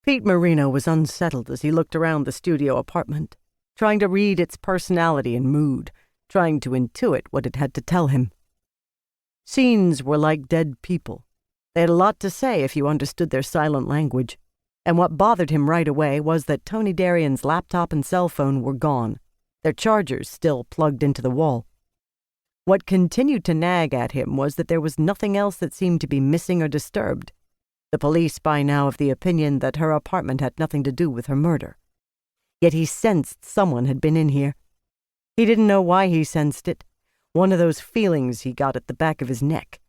Pete Marino was unsettled as he looked around the studio apartment, trying to read its personality and mood, trying to intuit what it had to tell him. Scenes were like dead people. They had a lot to say if you understood their silent language, and what bothered him right away was that Tony Darian's laptop and cell phone were gone, their chargers still plugged into the wall. What continued to nag at him was that there was nothing else that seemed to be missing or disturbed. The police by now of the opinion that her apartment had nothing to do with her murder. Yet he sensed someone had been in here. He didn't know why he sensed it. One of those feelings he got at the back of his neck,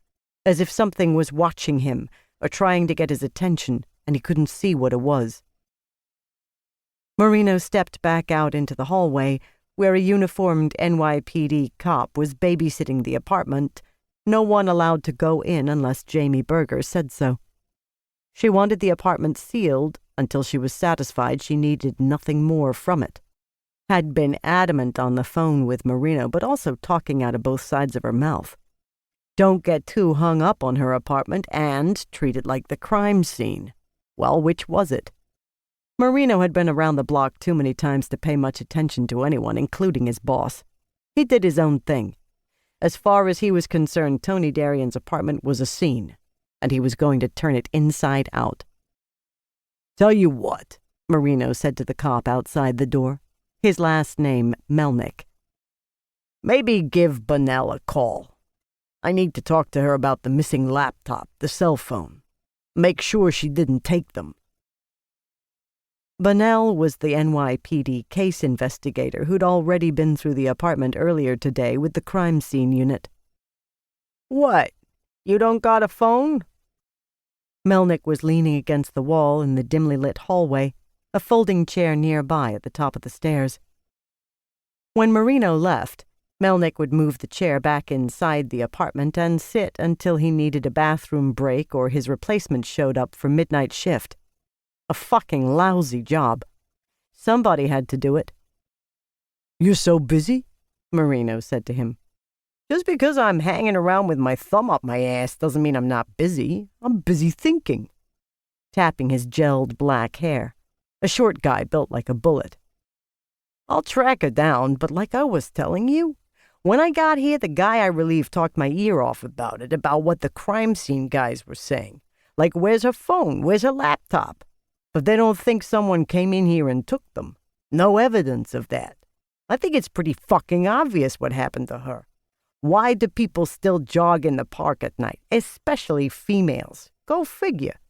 as if something was watching him or trying to get his attention, and he couldn't see what it was. Marino stepped back out into the hallway, where a uniformed NYPD cop was babysitting the apartment, no one allowed to go in unless Jamie Berger said so. She wanted the apartment sealed until she was satisfied she needed nothing more from it. Had been adamant on the phone with Marino, but also talking out of both sides of her mouth. Don't get too hung up on her apartment and treat it like the crime scene. Well, which was it? Marino had been around the block too many times to pay much attention to anyone, including his boss. He did his own thing. As far as he was concerned, Tony Darian's apartment was a scene, and he was going to turn it inside out. "Tell you what," Marino said to the cop outside the door, his last name Melnick. "Maybe give Bunnell a call. I need to talk to her about the missing laptop, the cell phone. Make sure she didn't take them." Bunnell was the NYPD case investigator who'd already been through the apartment earlier today with the crime scene unit. "What? You don't got a phone?" Melnick was leaning against the wall in the dimly lit hallway, a folding chair nearby at the top of the stairs. When Marino left, Melnick would move the chair back inside the apartment and sit until he needed a bathroom break or his replacement showed up for midnight shift. A fucking lousy job. Somebody had to do it. "You're so busy?" Marino said to him. "Just because I'm hanging around with my thumb up my ass doesn't mean I'm not busy. I'm busy thinking." Tapping his gelled black hair. A short guy built like a bullet. "I'll track her down, but like I was telling you, when I got here, the guy I relieved talked my ear off about it, about what the crime scene guys were saying. Like, where's her phone? Where's her laptop? But they don't think someone came in here and took them. No evidence of that. I think it's pretty fucking obvious what happened to her. Why do people still jog in the park at night, especially females? Go figure.